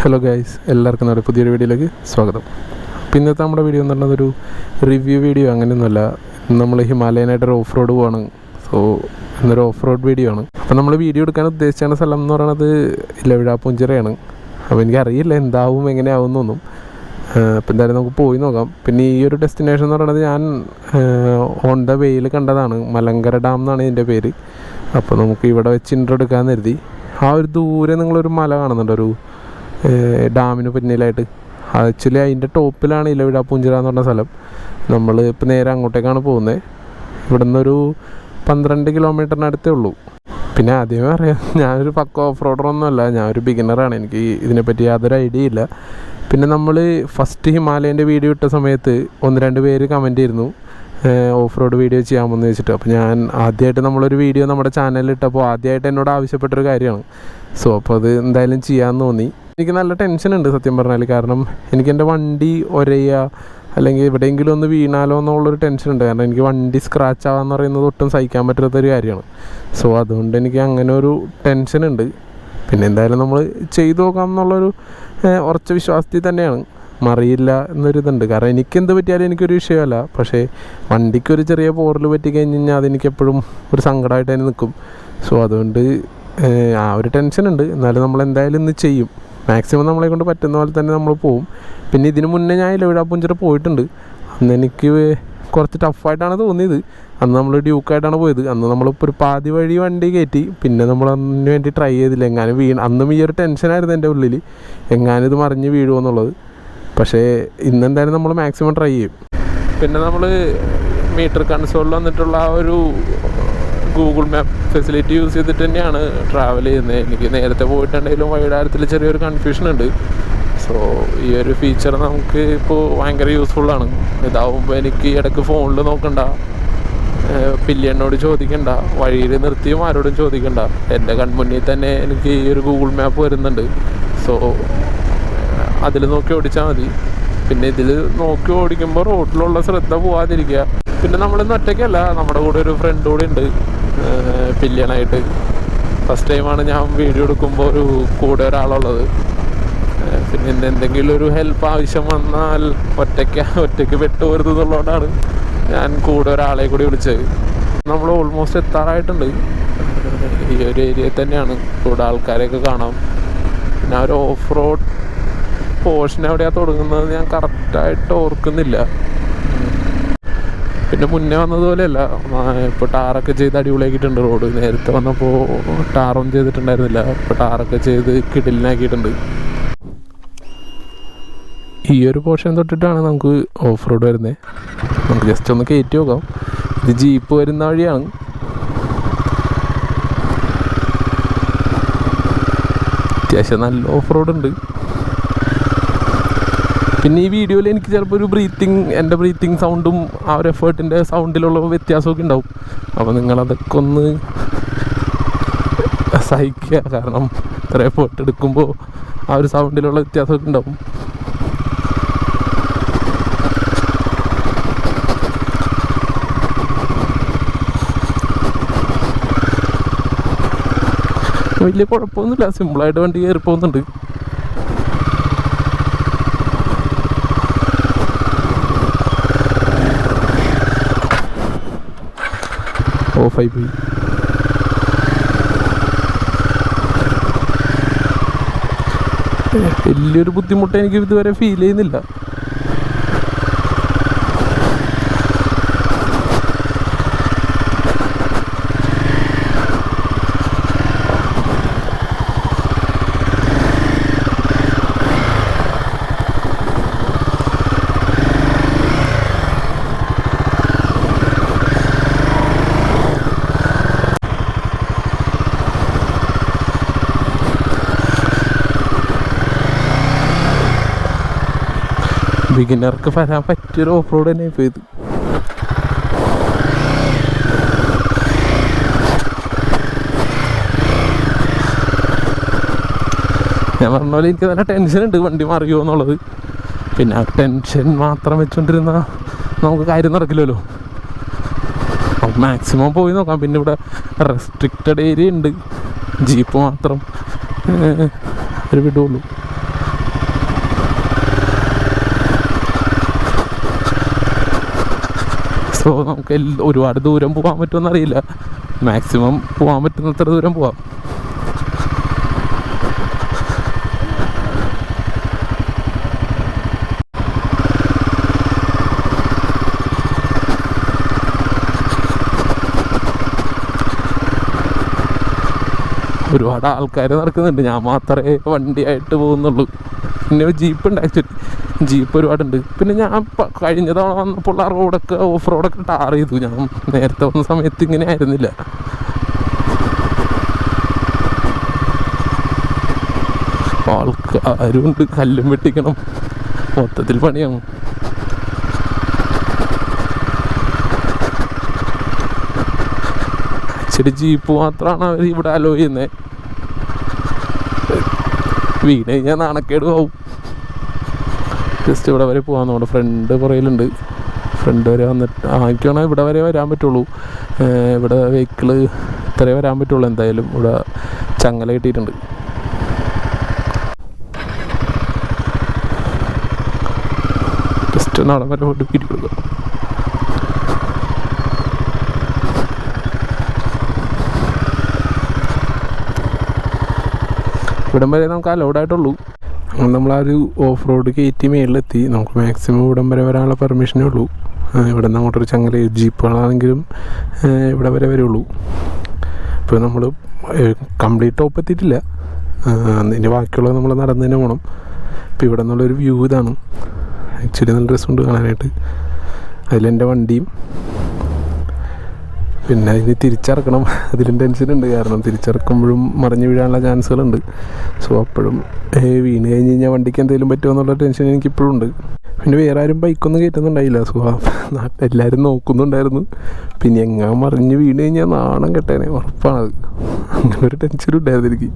Hello guys, എല്ലാവർക്കും നമ്മുടെ പുതിയൊരു വീഡിയോയിലേക്ക് സ്വാഗതം. അപ്പോൾ ഇന്നത്തെ നമ്മുടെ വീഡിയോ എന്ന് പറഞ്ഞത് ഒരു റിവ്യൂ വീഡിയോ അങ്ങനെയൊന്നുമല്ല. നമ്മൾ ഹിമാലയനായിട്ടൊരു ഓഫ് റോഡ് പോവാണ്. സോ ഇന്നൊരു ഓഫ് റോഡ് വീഡിയോ ആണ്. അപ്പോൾ നമ്മൾ വീഡിയോ എടുക്കാൻ ഉദ്ദേശിച്ച സ്ഥലം എന്ന് പറയുന്നത് ഇലവിഴാപ്പൂഞ്ചിറയാണ്. അപ്പോൾ എനിക്കറിയില്ല എന്താവും എങ്ങനെയാവും എന്നൊന്നും. അപ്പോൾ എന്തായാലും നമുക്ക് പോയി നോക്കാം. പിന്നെ ഈ ഒരു ഡെസ്റ്റിനേഷൻ എന്ന് പറയുന്നത് ഞാൻ ഓൺ ദ വേയിൽ കണ്ടതാണ്. മലങ്കര ഡാം എന്നാണ് ഇതിൻ്റെ പേര്. അപ്പോൾ നമുക്ക് ഇവിടെ വെച്ച് ഇൻട്രോ എടുക്കാൻ കരുതി. ആ ഒരു ദൂരെ നിങ്ങളൊരു മല കാണുന്നുണ്ട്, ഒരു ഡാമിന് പിന്നിലായിട്ട്. ആക്ച്വലി അതിൻ്റെ ടോപ്പിലാണ് ഇലവിഴാപ്പൂഞ്ചിറ എന്ന് പറഞ്ഞ സ്ഥലം. നമ്മൾ ഇപ്പോൾ നേരെ അങ്ങോട്ടേക്കാണ് പോകുന്നത്. ഇവിടെ നിന്നൊരു 12 കിലോമീറ്ററിനടുത്തേ ഉള്ളൂ. പിന്നെ ആദ്യമേ അറിയാം, ഞാനൊരു പക്ക ഓഫ് റോഡറൊന്നുമല്ല, ഞാനൊരു ബിഗിനറാണ്. എനിക്ക് ഇതിനെപ്പറ്റി യാതൊരു ഐഡിയ ഇല്ല. പിന്നെ നമ്മൾ ഫസ്റ്റ് ഹിമാലയൻ്റെ വീഡിയോ ഇട്ട സമയത്ത് 1-2 പേര് കമൻറ്റ് ചെയ്തിരുന്നു ഓഫ് റോഡ് വീഡിയോ ചെയ്യാമെന്ന് വെച്ചിട്ട്. അപ്പോൾ ഞാൻ ആദ്യമായിട്ട് നമ്മളൊരു വീഡിയോ നമ്മുടെ ചാനലിൽ ഇട്ടപ്പോൾ ആദ്യമായിട്ട് എന്നോട് ആവശ്യപ്പെട്ടൊരു കാര്യമാണ്. സോ അപ്പോൾ അത് എന്തായാലും ചെയ്യാമെന്ന് തോന്നി. എനിക്ക് നല്ല ടെൻഷനുണ്ട് സത്യം പറഞ്ഞാൽ. കാരണം എനിക്കെൻ്റെ വണ്ടി ഒരയുക അല്ലെങ്കിൽ എവിടെയെങ്കിലും ഒന്ന് വീണാലോ എന്നുള്ളൊരു ടെൻഷനുണ്ട്. കാരണം എനിക്ക് വണ്ടി സ്ക്രാച്ച് ആവാന്ന് പറയുന്നത് ഒട്ടും സഹിക്കാൻ പറ്റാത്തൊരു കാര്യമാണ്. സോ അതുകൊണ്ട് എനിക്ക് അങ്ങനെ ഒരു ടെൻഷനുണ്ട്. പിന്നെ എന്തായാലും നമ്മൾ ചെയ്തു നോക്കാം എന്നുള്ളൊരു ഉറച്ച വിശ്വാസത്തിൽ തന്നെയാണ്. മറിയില്ല എന്നൊരിതുണ്ട്. കാരണം എനിക്കെന്ത് പറ്റിയാലും എനിക്കൊരു വിഷയമല്ല. പക്ഷേ വണ്ടിക്കൊരു ചെറിയ പോറൽ പറ്റി കഴിഞ്ഞ് കഴിഞ്ഞാൽ അതെനിക്കെപ്പോഴും ഒരു സങ്കടമായിട്ട് തന്നെ നിൽക്കും. സോ അതുകൊണ്ട് ആ ഒരു ടെൻഷനുണ്ട്. എന്നാലും നമ്മൾ എന്തായാലും ഇന്ന് ചെയ്യും. മാക്സിമം നമ്മളെ കൊണ്ട് പറ്റുന്ന പോലെ തന്നെ നമ്മൾ പോവും. പിന്നെ ഇതിന് മുന്നേ ഞാൻ ഇലവിഴാപ്പൂഞ്ചിറ പോയിട്ടുണ്ട്. അന്ന് എനിക്ക് കുറച്ച് ടഫായിട്ടാണ് തോന്നിയത്. അന്ന് നമ്മൾ ഡ്യൂക്കായിട്ടാണ് പോയത്. അന്ന് നമ്മളിപ്പോൾ ഒരു പാതി വഴി വണ്ടി കയറ്റി. പിന്നെ നമ്മൾ അതിന് വേണ്ടി ട്രൈ ചെയ്തില്ല. എങ്ങാനും അന്നും ഈ ഒരു ടെൻഷനായിരുന്നു എൻ്റെ ഉള്ളിൽ, എങ്ങാനും ഇത് മറിഞ്ഞ് വീഴുമോ എന്നുള്ളത്. പക്ഷേ ഇന്നെന്തായാലും നമ്മൾ മാക്സിമം ട്രൈ ചെയ്യും. പിന്നെ നമ്മൾ മീറ്റർ കൺസോളിൽ വന്നിട്ടുള്ള ആ ഒരു ഗൂഗിൾ മാപ്പ് ഫെസിലിറ്റി യൂസ് ചെയ്തിട്ട് തന്നെയാണ് ട്രാവൽ ചെയ്യുന്നത്. എനിക്ക് നേരത്തെ പോയിട്ടുണ്ടെങ്കിലും വഴിയുടെ ചെറിയൊരു കൺഫ്യൂഷൻ ഉണ്ട്. സോ ഈ ഒരു ഫീച്ചർ നമുക്ക് ഇപ്പോൾ ഭയങ്കര യൂസ്ഫുള്ളാണ്. ഇതാവുമ്പോൾ എനിക്ക് ഇടയ്ക്ക് ഫോണിൽ നോക്കണ്ട, പില്ലിയനോട് ചോദിക്കണ്ട, വഴിയിൽ നിർത്തിയും ആരോടും ചോദിക്കണ്ട. എൻ്റെ കൺമുന്നിൽ തന്നെ എനിക്ക് ഈ ഒരു ഗൂഗിൾ മാപ്പ് വരുന്നുണ്ട്. സോ അതിൽ നോക്കി ഓടിച്ചാൽ മതി. പിന്നെ ഇതിൽ നോക്കി ഓടിക്കുമ്പോൾ റോഡിലുള്ള ശ്രദ്ധ പോവാതിരിക്കുക. പിന്നെ നമ്മളിന്ന് ഒറ്റയ്ക്കല്ല, നമ്മുടെ കൂടെ ഒരു ഫ്രണ്ട് കൂടെ ഉണ്ട് പില്ലിയനായിട്ട്. ഫസ്റ്റ് ടൈമാണ് ഞാൻ വീഡിയോ എടുക്കുമ്പോൾ ഒരു കൂടെ ഒരാളുള്ളത്. പിന്നെ എന്തെങ്കിലും ഒരു ഹെൽപ്പ് ആവശ്യം വന്നാൽ ഒറ്റയ്ക്ക് പെട്ടുപോരുത് എന്നുള്ളതുകൊണ്ടാണ് ഞാൻ കൂടെ ഒരാളെ കൂടി വിളിച്ചത്. നമ്മൾ ഓൾമോസ്റ്റ് എത്താറായിട്ടുണ്ട്. ഈ ഒരു ഏരിയയിൽ തന്നെയാണ്. കൂടെ ആൾക്കാരെയൊക്കെ കാണാം. പിന്നെ ഒരു ഓഫ് റോഡ് പോർഷൻ എവിടെയാണ് തുടങ്ങുന്നത് ഞാൻ കറക്റ്റായിട്ട് ഓർക്കുന്നില്ല. പിന്നെ മുന്നേ വന്നതുപോലെയല്ല, ഇപ്പോൾ ടാറൊക്കെ ചെയ്ത് അടിപൊളിയാക്കിയിട്ടുണ്ട് റോഡ്. നേരത്തെ വന്നപ്പോൾ ടാറൊന്നും ചെയ്തിട്ടുണ്ടായിരുന്നില്ല. ഇപ്പോൾ ടാറൊക്കെ ചെയ്ത് കിടിലിനാക്കിയിട്ടുണ്ട്. ഈ ഒരു പോർഷൻ തൊട്ടിട്ടാണ് നമുക്ക് ഓഫ് റോഡ് വരുന്നത്. നമുക്ക് ജസ്റ്റ് ഒന്ന് കയറ്റി നോക്കാം. ഇത് ജീപ്പ് വരുന്ന വഴിയാണ്. അത്യാവശ്യം നല്ല ഓഫ് റോഡ് ഉണ്ട്. പിന്നെ ഈ വീഡിയോയിൽ എനിക്ക് ചിലപ്പോൾ ഒരു എൻ്റെ ബ്രീത്തിങ് സൗണ്ടും ആ ഒരു എഫേർട്ടിൻ്റെ സൗണ്ടിലുള്ള വ്യത്യാസമൊക്കെ ഉണ്ടാവും. അപ്പോൾ നിങ്ങളതൊക്കെ ഒന്ന് സഹിക്കുക. കാരണം ഇത്ര എഫേർട്ട് എടുക്കുമ്പോൾ ആ ഒരു സൗണ്ടിലുള്ള വ്യത്യാസമൊക്കെ ഉണ്ടാവും. വലിയ കുഴപ്പമൊന്നുമില്ല, സിമ്പിളായിട്ട് വണ്ടി കയറി പോകുന്നുണ്ട്. ഓഫായി പോയി. വലിയൊരു ബുദ്ധിമുട്ട് എനിക്ക് ഇതുവരെ ഫീൽ ചെയ്യുന്നില്ല. ബിഗിനർക്ക് വരാൻ പറ്റിയൊരു ഓഫ് റോഡ് തന്നെ ഇപ്പോൾ ഇത്. ഞാൻ പറഞ്ഞ പോലെ എനിക്ക് നല്ല ടെൻഷനുണ്ട് വണ്ടി മറിയുമോ എന്നുള്ളത്. പിന്നെ ആ ടെൻഷൻ മാത്രം വെച്ചുകൊണ്ടിരുന്ന നമുക്ക് കാര്യം നടക്കില്ലല്ലോ. മാക്സിമം പോയി നോക്കാം. പിന്നെ ഇവിടെ റെസ്ട്രിക്റ്റഡ് ഏരിയ ഉണ്ട്, ജീപ്പ് മാത്രം ഒരു വിടുള്ളൂ. സോ നമുക്ക് ഒരുപാട് ദൂരം പോകാൻ പറ്റുമെന്ന് അറിയില്ല. മാക്സിമം പോകാൻ പറ്റുന്നത്ര ദൂരം പോവാം. ഒരുപാട് ആൾക്കാർ നടക്കുന്നുണ്ട്, ഞാൻ മാത്രമേ വണ്ടിയായിട്ട് പോകുന്നുള്ളൂ. പിന്നെ ജീപ്പ് ഉണ്ട്, ആക്ച്വലി ജീപ്പ് ഒരുപാടുണ്ട്. പിന്നെ ഞാൻ കഴിഞ്ഞ തവണ വന്നപ്പോൾ ആ റോഡൊക്കെ ഓഫ് റോഡൊക്കെ ടാർ ചെയ്തു. ഞാൻ നേരത്തെ വന്ന സമയത്ത് ഇങ്ങനെ ആയിരുന്നില്ല. ആൾക്കാരും ഉണ്ട്, കല്ലും വെട്ടിക്കണം, മൊത്തത്തിൽ പണിയാണ്. ആക്ച്വലി ജീപ്പ് മാത്രമാണ് അവർ ഇവിടെ അലോ ചെയ്യുന്നത്. വീണ് കഴിഞ്ഞാൽ നാണക്കേട് പോവും. ജസ്റ്റ് ഇവിടെ വരെ പോകാൻ നമ്മുടെ ഫ്രണ്ട് പുറയിലുണ്ട്. ഫ്രണ്ട് വരെ വന്നിട്ട് എനിക്കാണെങ്കിൽ ഇവിടെ വരെ വരാൻ പറ്റുള്ളൂ. ഇവിടെ വെഹിക്കിള് ഇത്രേ വരാൻ പറ്റുള്ളൂ. എന്തായാലും ഇവിടെ ചങ്ങല കിട്ടിയിട്ടുണ്ട്. ജസ്റ്റ് ഒന്ന് അവിടെ വരെ പോയിട്ട് പിരി കൊടുക്കുക. ഇവിടം വരെ നമുക്ക് അലൗഡായിട്ടുള്ളൂ. നമ്മളാ ഒരു ഓഫ് റോഡ് കയറ്റി മേളിലെത്തി. നമുക്ക് മാക്സിമം ഇവിടം വരെ വരാനുള്ള പെർമിഷനേ ഉള്ളൂ. ഇവിടെ നിന്ന് അങ്ങോട്ടൊരു ചങ്ങല ജീപ്പുകളാണെങ്കിലും ഇവിടെ വരെ വരുള്ളൂ. ഇപ്പോൾ നമ്മൾ കംപ്ലീറ്റ് ടോപ്പ് എത്തിയിട്ടില്ല. അതിൻ്റെ ബാക്കിയുള്ളത് നമ്മൾ നടന്നു തന്നെ പോകണം. ഇപ്പോൾ ഇവിടെ നിന്നുള്ളൊരു വ്യൂ ഇതാണ്. ആക്ച്വലി നല്ല രസമുണ്ട് കാണാനായിട്ട്. അതിലെൻ്റെ വണ്ടിയും പിന്നെ അതിന് തിരിച്ചിറക്കണം, അതിലും ടെൻഷനുണ്ട്. കാരണം തിരിച്ചിറക്കുമ്പോഴും മറിഞ്ഞു വീഴാനുള്ള ചാൻസുകളുണ്ട്. സോ അപ്പോഴും വീണ് കഴിഞ്ഞ് കഴിഞ്ഞാൽ വണ്ടിക്ക് എന്തെങ്കിലും പറ്റുമോ എന്നുള്ള ടെൻഷൻ എനിക്കിപ്പോഴും ഉണ്ട്. പിന്നെ വേറെ ആരും ബൈക്കൊന്നും കയറ്റുന്നുണ്ടായില്ല. സോ എല്ലാവരും നോക്കുന്നുണ്ടായിരുന്നു. പിന്നെ എങ്ങനെ മറിഞ്ഞ് വീണ് കഴിഞ്ഞാൽ നാണം കെട്ടേനെ ഉറപ്പാണത്. അങ്ങനെ ഒരു ടെൻഷനും ഉണ്ടായിരുന്നു എനിക്ക്.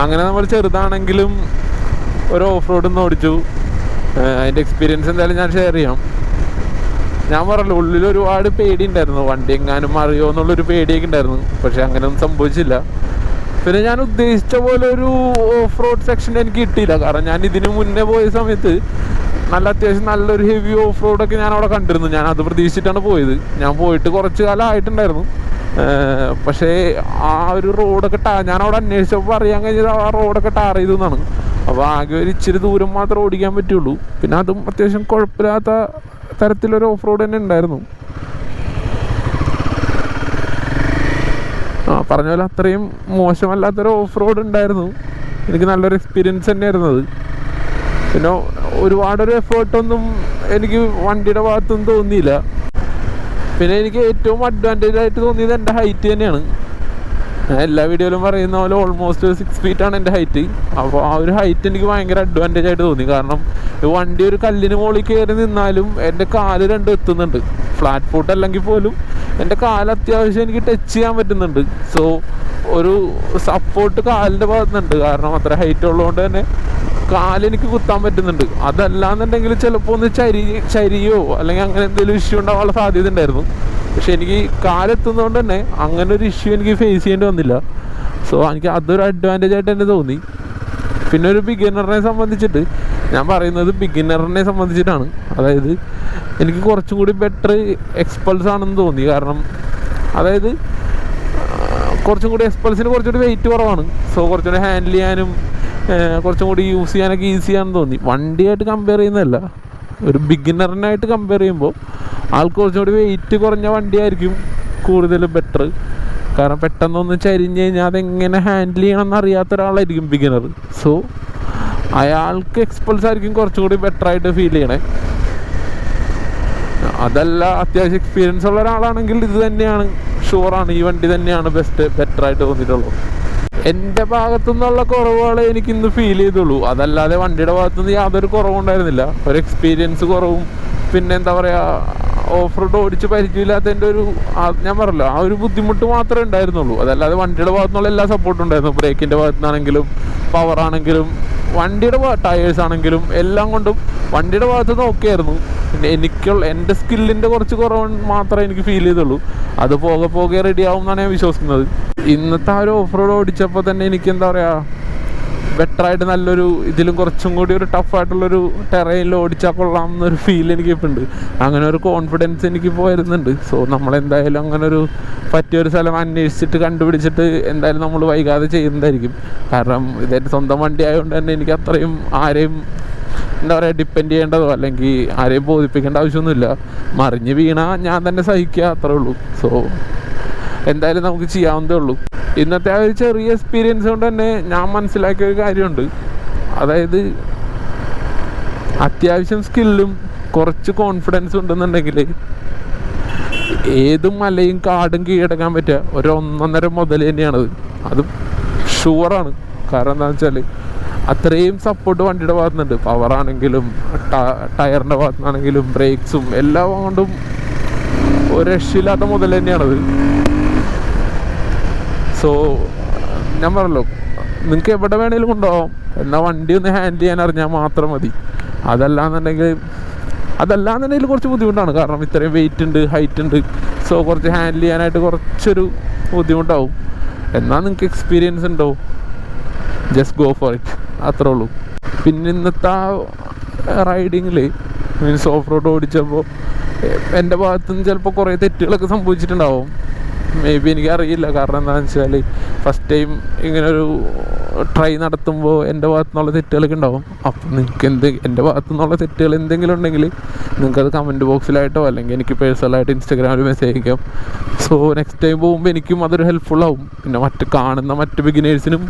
അങ്ങനെ നമ്മൾ ചെറുതാണെങ്കിലും ഒരു ഓഫ് റോഡ് ഒന്ന് ഓടിച്ചു. അതിൻ്റെ എക്സ്പീരിയൻസ് എന്തായാലും ഞാൻ ഷെയർ ചെയ്യാം. ഞാൻ പറഞ്ഞല്ലോ, ഉള്ളിൽ ഒരുപാട് പേടി ഉണ്ടായിരുന്നു, വണ്ടി എങ്ങാനും അറിയോ എന്നുള്ളൊരു പേടിയൊക്കെ ഉണ്ടായിരുന്നു. പക്ഷെ അങ്ങനെയൊന്നും സംഭവിച്ചില്ല. പിന്നെ ഞാൻ ഉദ്ദേശിച്ച പോലെ ഒരു ഓഫ് റോഡ് സെക്ഷൻ എനിക്ക് കിട്ടിയില്ല. കാരണം ഞാൻ ഇതിന് മുന്നേ പോയ സമയത്ത് അത്യാവശ്യം നല്ലൊരു ഹെവി ഓഫ് റോഡൊക്കെ ഞാൻ അവിടെ കണ്ടിരുന്നു. ഞാൻ അത് പ്രതീക്ഷിച്ചിട്ടാണ് പോയത്. ഞാൻ പോയിട്ട് കുറച്ച് കാലം ആയിട്ടുണ്ടായിരുന്നു. പക്ഷേ ആ ഒരു റോഡൊക്കെ ഞാൻ അവിടെ അന്വേഷിച്ചപ്പോൾ അറിയാൻ കഴിഞ്ഞത് ആ റോഡൊക്കെ ടാർ ചെയ്തു എന്നാണ്. അപ്പോൾ ആകെ ഒരു ഇച്ചിരി ദൂരം മാത്രമേ ഓടിക്കാൻ പറ്റുള്ളൂ. പിന്നെ അതും അത്യാവശ്യം കുഴപ്പമില്ലാത്ത തരത്തിലൊരു ഓഫ് റോഡ് തന്നെ ഉണ്ടായിരുന്നു. പറഞ്ഞ പോലെ അത്രയും മോശമല്ലാത്തൊരു ഓഫ് റോഡ് ഉണ്ടായിരുന്നു. എനിക്ക് നല്ലൊരു എക്സ്പീരിയൻസ് തന്നെയായിരുന്നു അത്. പിന്നെ ഒരുപാടൊരു എഫേർട്ടൊന്നും എനിക്ക് വണ്ടിയുടെ ഭാഗത്തൊന്നും തോന്നിയില്ല. പിന്നെ എനിക്ക് ഏറ്റവും അഡ്വാൻറ്റേജ് ആയിട്ട് തോന്നിയത് എൻ്റെ ഹൈറ്റ് തന്നെയാണ്. എല്ലാ വീഡിയോയിലും പറയുന്ന പോലെ ഓൾമോസ്റ്റ് 6 ഫീറ്റാണ് എൻ്റെ ഹൈറ്റ്. അപ്പോൾ ആ ഒരു ഹൈറ്റ് എനിക്ക് ഭയങ്കര അഡ്വാൻറ്റേജ് ആയിട്ട് തോന്നി. കാരണം വണ്ടി ഒരു കല്ലിന് മുകളിൽ കയറി നിന്നാലും എൻ്റെ കാല് രണ്ടും എത്തുന്നുണ്ട്. ഫ്ലാറ്റ് ഫുട്ട് അല്ലെങ്കിൽ പോലും എൻ്റെ കാല് അത്യാവശ്യം എനിക്ക് ടച്ച് ചെയ്യാൻ പറ്റുന്നുണ്ട്. സോ ഒരു സപ്പോർട്ട് കാലിൻ്റെ ഭാഗത്തുനിന്നുണ്ട്. കാരണം അത്ര ഹൈറ്റ് ഉള്ളതുകൊണ്ട് തന്നെ കാലെനിക്ക് കുത്താൻ പറ്റുന്നുണ്ട്. അതല്ലാന്നുണ്ടെങ്കിൽ ചിലപ്പോൾ ഒന്ന് ചരിയോ അല്ലെങ്കിൽ അങ്ങനെ എന്തെങ്കിലും ഇഷ്യൂ ഉണ്ടാവാനുള്ള സാധ്യത ഉണ്ടായിരുന്നു. പക്ഷെ എനിക്ക് കാലെത്തുന്നതുകൊണ്ട് തന്നെ അങ്ങനെ ഒരു ഇഷ്യൂ എനിക്ക് ഫേസ് ചെയ്യേണ്ടി വന്നില്ല. സോ എനിക്ക് അതൊരു അഡ്വാൻറ്റേജ് ആയിട്ട് തന്നെ തോന്നി. പിന്നെ ഒരു ബിഗിനറിനെ സംബന്ധിച്ചിട്ട് ഞാൻ പറയുന്നത് ബിഗിനറിനെ സംബന്ധിച്ചിട്ടാണ്. അതായത് എനിക്ക് കുറച്ചും കൂടി ബെറ്റർ എക്സ്പൾസ് ആണെന്ന് തോന്നി. കാരണം അതായത് കുറച്ചും കൂടി എക്സ്പൾസിന് കുറച്ചുകൂടി വെയിറ്റ് കുറവാണ്. സോ കുറച്ചുകൂടി ഹാൻഡിൽ ചെയ്യാനും കുറച്ചും കൂടി യൂസ് ചെയ്യാനൊക്കെ ഈസിയാണെന്ന് തോന്നി. വണ്ടിയായിട്ട് കമ്പയർ ചെയ്യുന്നതല്ല, ഒരു ബിഗിനറിനായിട്ട് കമ്പയർ ചെയ്യുമ്പോൾ ആൾക്ക് കുറച്ചുകൂടി വെയിറ്റ് കുറഞ്ഞ വണ്ടിയായിരിക്കും കൂടുതൽ ബെറ്റർ. കാരണം പെട്ടെന്നൊന്ന് ചരിഞ്ഞ് കഴിഞ്ഞാൽ അതെങ്ങനെ ഹാൻഡിൽ ചെയ്യണമെന്ന് അറിയാത്ത ഒരാളായിരിക്കും ബിഗിനർ. സോ അയാൾക്ക് എക്സ്പൾസ് ആയിരിക്കും കുറച്ചുകൂടി ബെറ്ററായിട്ട് ഫീൽ ചെയ്യണേ. അതല്ല അത്യാവശ്യം എക്സ്പീരിയൻസ് ഉള്ള ഒരാളാണെങ്കിൽ ഇത് തന്നെയാണ്, ഷുവറാണ് ഈ വണ്ടി തന്നെയാണ് ബെറ്ററായിട്ട് തോന്നിയിട്ടുള്ളൂ. എൻ്റെ ഭാഗത്തു നിന്നുള്ള കുറവുകളെ എനിക്കിന്ന് ഫീൽ ചെയ്തുള്ളൂ. അതല്ലാതെ വണ്ടിയുടെ ഭാഗത്തുനിന്ന് യാതൊരു കുറവുണ്ടായിരുന്നില്ല. ഒരു എക്സ്പീരിയൻസ് കുറവും പിന്നെ എന്താ പറയുക, ഓഫ് റോഡ് ഓടിച്ച് പരിചയമില്ലാത്തതിൻ്റെ ഒരു ഞാൻ പറഞ്ഞല്ലോ ആ ഒരു ബുദ്ധിമുട്ട് മാത്രമേ ഉണ്ടായിരുന്നുള്ളൂ. അതല്ലാതെ വണ്ടിയുടെ ഭാഗത്തുനിന്നുള്ള എല്ലാ സപ്പോർട്ടും ഉണ്ടായിരുന്നു. ബ്രേക്കിൻ്റെ ഭാഗത്തുനിന്നാണെങ്കിലും പവറാണെങ്കിലും വണ്ടിയുടെ ടയേഴ്സ് ആണെങ്കിലും എല്ലാം കൊണ്ടും വണ്ടിയുടെ ഭാഗത്തുനിന്ന് ഓക്കെ ആയിരുന്നു. പിന്നെ എൻ്റെ സ്കില്ലിൻ്റെ കുറച്ച് കുറവ് മാത്രമേ എനിക്ക് ഫീൽ ചെയ്തുള്ളൂ. അത് പോകെ പോകെ റെഡി ആവും എന്നാണ് ഞാൻ വിശ്വസിക്കുന്നത്. ഇന്നത്തെ ആ ഒരു ഓഫ് റോഡ് ഓടിച്ചപ്പോൾ തന്നെ എനിക്ക് എന്താ പറയുക, ബെറ്ററായിട്ട് നല്ലൊരു ഇതിലും കുറച്ചും കൂടി ഒരു ടഫായിട്ടുള്ളൊരു ടെറൈനിൽ ഓടിച്ചാൽ കൊള്ളാം എന്നൊരു ഫീൽ എനിക്കിപ്പോൾ ഉണ്ട്. അങ്ങനെ ഒരു കോൺഫിഡൻസ് എനിക്കിപ്പോൾ വരുന്നുണ്ട്. സോ നമ്മളെന്തായാലും അങ്ങനെ ഒരു പറ്റിയൊരു സ്ഥലം അന്വേഷിച്ചിട്ട് കണ്ടുപിടിച്ചിട്ട് എന്തായാലും നമ്മൾ വൈകാതെ ചെയ്യുന്നതായിരിക്കും. കാരണം ഇതായിട്ട് സ്വന്തം വണ്ടി ആയതുകൊണ്ട് തന്നെ എനിക്ക് അത്രയും ആരെയും എന്താ പറയുക ഡിപ്പെൻഡ് ചെയ്യേണ്ടതോ അല്ലെങ്കിൽ ആരെയും ബോധിപ്പിക്കേണ്ട ആവശ്യമൊന്നുമില്ല. മറിഞ്ഞ് വീണാൽ ഞാൻ തന്നെ സഹിക്കുക, അത്രേ ഉള്ളൂ. സോ എന്തായാലും നമുക്ക് ചെയ്യാവുന്നതേ ഉള്ളൂ. ഇന്നത്തെ ആ ഒരു ചെറിയ എക്സ്പീരിയൻസ് കൊണ്ട് തന്നെ ഞാൻ മനസ്സിലാക്കിയ ഒരു കാര്യമുണ്ട്. അതായത് അത്യാവശ്യം സ്കില്ലും കുറച്ച് കോൺഫിഡൻസും ഉണ്ടെന്നുണ്ടെങ്കിൽ ഏത് മലയും കാടും കീഴടക്കാൻ പറ്റുക ഒരു 1.5 മുതൽ തന്നെയാണത്. അത് ഷുവറാണ്. കാരണം എന്താണെന്ന് വെച്ചാൽ അത്രയും സപ്പോർട്ട് വണ്ടിയുടെ ഭാഗത്തുനിന്നുണ്ട്. പവറാണെങ്കിലും ടയറിൻ്റെ ഭാഗത്തുനിന്നാണെങ്കിലും ബ്രേക്സും എല്ലാം കൊണ്ടും ഒരു രക്ഷയില്ലാത്ത മുതൽ തന്നെയാണത്. സോ ഞാൻ പറഞ്ഞല്ലോ, നിങ്ങൾക്ക് എവിടെ വേണേലും കൊണ്ടുപോകാം, എന്നാൽ വണ്ടി ഒന്ന് ഹാൻഡിൽ ചെയ്യാൻ അറിഞ്ഞാൽ മാത്രം മതി. അതല്ലാന്നുണ്ടെങ്കിൽ കുറച്ച് ബുദ്ധിമുട്ടാണ്. കാരണം ഇത്രയും വെയിറ്റ് ഉണ്ട്, ഹൈറ്റ് ഉണ്ട്. സോ കുറച്ച് ഹാൻഡിൽ ചെയ്യാനായിട്ട് കുറച്ചൊരു ബുദ്ധിമുട്ടാവും. എന്നാൽ നിങ്ങൾക്ക് എക്സ്പീരിയൻസ് ഉണ്ടോ, ജസ്റ്റ് ഗോ ഫോർ ഇറ്റ്, അത്രേ ഉള്ളൂ. പിന്നെ ഇന്നത്തെ ആ റൈഡിങ്ങിൽ മീൻസ് ഓഫ് റോഡ് ഓടിച്ചപ്പോൾ എൻ്റെ ഭാഗത്തുനിന്ന് ചിലപ്പോൾ കുറേ തെറ്റുകളൊക്കെ സംഭവിച്ചിട്ടുണ്ടാവും. മേ ബി എനിക്കറിയില്ല. കാരണം എന്താണെന്ന് വെച്ചാൽ ഫസ്റ്റ് ടൈം ഇങ്ങനൊരു ട്രൈ നടത്തുമ്പോൾ എൻ്റെ ഭാഗത്തുനിന്നുള്ള തെറ്റുകളൊക്കെ ഉണ്ടാവും. അപ്പം നിങ്ങൾക്ക് എൻ്റെ ഭാഗത്തുനിന്നുള്ള തെറ്റുകൾ എന്തെങ്കിലും ഉണ്ടെങ്കിൽ നിങ്ങൾക്കത് കമൻറ്റ് ബോക്സിലായിട്ടോ അല്ലെങ്കിൽ എനിക്ക് പേഴ്സണലായിട്ട് ഇൻസ്റ്റാഗ്രാമിൽ മെസ്സേജ് അയക്കാം. സോ നെക്സ്റ്റ് ടൈം പോകുമ്പോൾ എനിക്കും അതൊരു ഹെൽപ്ഫുള്ളാവും. പിന്നെ മറ്റ് ബിഗിനേഴ്സിനും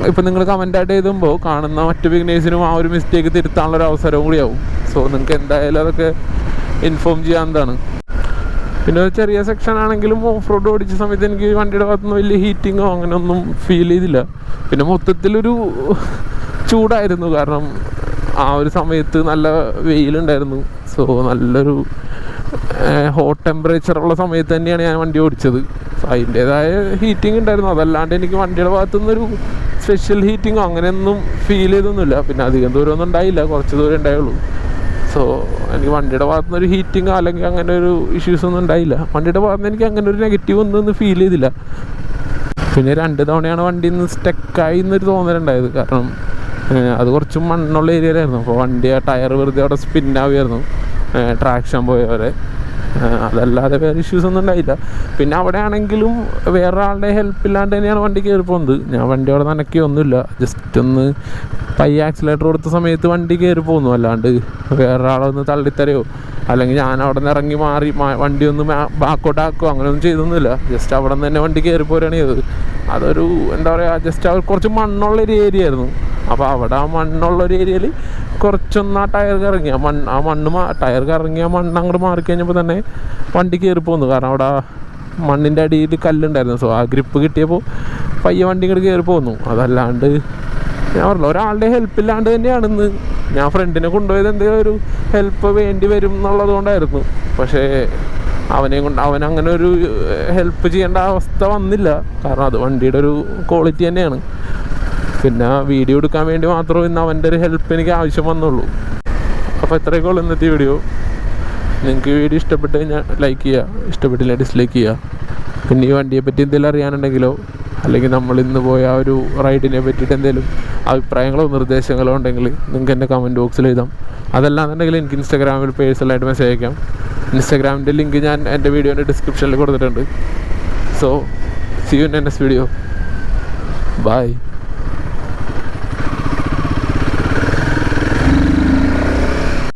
ഇപ്പം നിങ്ങൾ കമൻറ്റായിട്ട് എഴുതുമ്പോൾ കാണുന്ന മറ്റ് ബിഗിനേഴ്സിനും ആ ഒരു മിസ്റ്റേക്ക് തിരുത്താനുള്ളൊരു അവസരവും കൂടിയാവും. സോ നിങ്ങൾക്ക് എന്തായാലും അതൊക്കെ ഇൻഫോം ചെയ്യാവുന്നതാണ്. പിന്നെ ഒരു ചെറിയ സെക്ഷൻ ആണെങ്കിലും ഓഫ് റോഡ് ഓടിച്ച സമയത്ത് എനിക്ക് വണ്ടിയുടെ ഭാഗത്തുനിന്ന് വലിയ ഹീറ്റിങ്ങോ അങ്ങനെ ഒന്നും ഫീൽ ചെയ്തില്ല. പിന്നെ മൊത്തത്തിലൊരു ചൂടായിരുന്നു. കാരണം ആ ഒരു സമയത്ത് നല്ല വെയിലുണ്ടായിരുന്നു. സോ നല്ലൊരു ഹോട്ട് ടെമ്പറേച്ചറുള്ള സമയത്ത് തന്നെയാണ് ഞാൻ വണ്ടി ഓടിച്ചത്. സോ അതിൻ്റേതായ ഹീറ്റിംഗ് ഉണ്ടായിരുന്നു. അതല്ലാണ്ട് എനിക്ക് വണ്ടിയുടെ ഭാഗത്തുനിന്നൊരു സ്പെഷ്യൽ ഹീറ്റിങ്ങോ അങ്ങനെയൊന്നും ഫീൽ ചെയ്തൊന്നുമില്ല. പിന്നെ അധികം ദൂരമൊന്നും ഉണ്ടായില്ല, കുറച്ച് ദൂരം ഉണ്ടായുള്ളൂ. സോ എനിക്ക് വണ്ടിയുടെ ഭാഗത്തുനിന്ന് ഒരു ഹീറ്റിങ്ങോ അല്ലെങ്കിൽ അങ്ങനെ ഒരു ഇഷ്യൂസൊന്നും ഉണ്ടായില്ല. വണ്ടിയുടെ ഭാഗത്തുനിന്ന് എനിക്ക് അങ്ങനെ ഒരു നെഗറ്റീവ് ഒന്നും ഫീൽ ചെയ്തില്ല. പിന്നെ 2 തവണയാണ് വണ്ടിയിൽ നിന്ന് സ്റ്റക്കായി എന്നൊരു തോന്നലുണ്ടായത്. കാരണം അത് കുറച്ച് മണ്ണുള്ള ഏരിയയിലായിരുന്നു. അപ്പോൾ വണ്ടി ആ ടയർ വെറുതെ അവിടെ സ്പിന്നാവുമായിരുന്നു ട്രാക്ഷൻ പോയവരെ. അതല്ലാതെ വേറെ ഇഷ്യൂസൊന്നും ഉണ്ടായില്ല. പിന്നെ അവിടെ ആണെങ്കിലും വേറെ ആളുടെ ഹെൽപ്പില്ലാണ്ട് തന്നെയാണ് വണ്ടി കയറി പോകുന്നത്. ഞാൻ വണ്ടി അവിടെ നനയ്ക്കുകയൊന്നുമില്ല, ജസ്റ്റ് ഒന്ന് ആക്സിലേറ്റർ കൊടുത്ത സമയത്ത് വണ്ടി കയറി പോകുന്നു. അല്ലാണ്ട് വേറെ ആളൊന്ന് തള്ളിത്തരയോ അല്ലെങ്കിൽ ഞാൻ അവിടെ നിന്ന് ഇറങ്ങി മാറി വണ്ടി ഒന്ന് ബാക്കോട്ടാക്കുകയോ അങ്ങനെയൊന്നും ചെയ്തൊന്നുമില്ല. ജസ്റ്റ് അവിടെ നിന്ന് തന്നെ വണ്ടി കയറി പോരാണ് ചെയ്തത്. അതൊരു എന്താ പറയുക, ജസ്റ്റ് അവർ കുറച്ച് മണ്ണുള്ളൊരു ഏരിയ ആയിരുന്നു. അപ്പോൾ അവിടെ ആ മണ്ണുള്ളൊരു ഏരിയയിൽ കുറച്ചൊന്ന് ആ ടയർ കറങ്ങിയ ടയർ കറങ്ങിയ മണ്ണ് അങ്ങോട്ട് മാറിക്കഴിഞ്ഞപ്പോൾ തന്നെ വണ്ടി കയറി പോകുന്നു. കാരണം അവിടെ മണ്ണിൻ്റെ അടിയിൽ കല്ലുണ്ടായിരുന്നു. സോ ആ ഗ്രിപ്പ് കിട്ടിയപ്പോൾ പയ്യെ വണ്ടി ഇങ്ങോട്ട് കയറി പോന്നു. അതല്ലാണ്ട് ഞാൻ പറഞ്ഞില്ല, ഒരാളുടെ ഹെൽപ്പില്ലാണ്ട് തന്നെയാണ് ഇന്ന്. ഞാൻ ഫ്രണ്ടിനെ കൊണ്ടുപോയത് എന്തെങ്കിലും ഒരു ഹെൽപ്പ് വേണ്ടി വരും എന്നുള്ളത് കൊണ്ടായിരുന്നു. പക്ഷേ അവനങ്ങനെ ഒരു ഹെൽപ്പ് ചെയ്യേണ്ട അവസ്ഥ വന്നില്ല. കാരണം അത് വണ്ടിയുടെ ഒരു ക്വാളിറ്റി തന്നെയാണ്. പിന്നെ വീഡിയോ എടുക്കാൻ വേണ്ടി മാത്രമേ ഇന്ന് അവൻ്റെ ഒരു ഹെൽപ്പ് എനിക്ക് ആവശ്യം വന്നുള്ളൂ. അപ്പോൾ ഇത്രയൊക്കെ ഉള്ളൂ ഇന്നത്തെ വീഡിയോ. നിങ്ങൾക്ക് വീഡിയോ ഇഷ്ടപ്പെട്ട് കഴിഞ്ഞാൽ ലൈക്ക് ചെയ്യുക, ഇഷ്ടപ്പെട്ടില്ല ഡിസ്ലൈക്ക് ചെയ്യുക. പിന്നെ ഈ വണ്ടിയെ പറ്റി എന്തെങ്കിലും അറിയാനുണ്ടെങ്കിലോ അല്ലെങ്കിൽ നമ്മൾ ഇന്ന് പോയ ആ ഒരു റൈഡിനെ പറ്റിയിട്ട് എന്തെങ്കിലും അഭിപ്രായങ്ങളോ നിർദ്ദേശങ്ങളോ ഉണ്ടെങ്കിൽ നിങ്ങൾക്ക് എൻ്റെ കമൻറ്റ് ബോക്സിൽ എഴുതാം. അതല്ലാന്നുണ്ടെങ്കിൽ എനിക്ക് ഇൻസ്റ്റാഗ്രാമിൽ പേഴ്സണലായിട്ട് മെസ്സേജ് അയക്കാം. ഇൻസ്റ്റാഗ്രാമിൻ്റെ ലിങ്ക് ഞാൻ എൻ്റെ വീഡിയോൻ്റെ ഡിസ്ക്രിപ്ഷനിൽ കൊടുത്തിട്ടുണ്ട്. So see you in next video. By.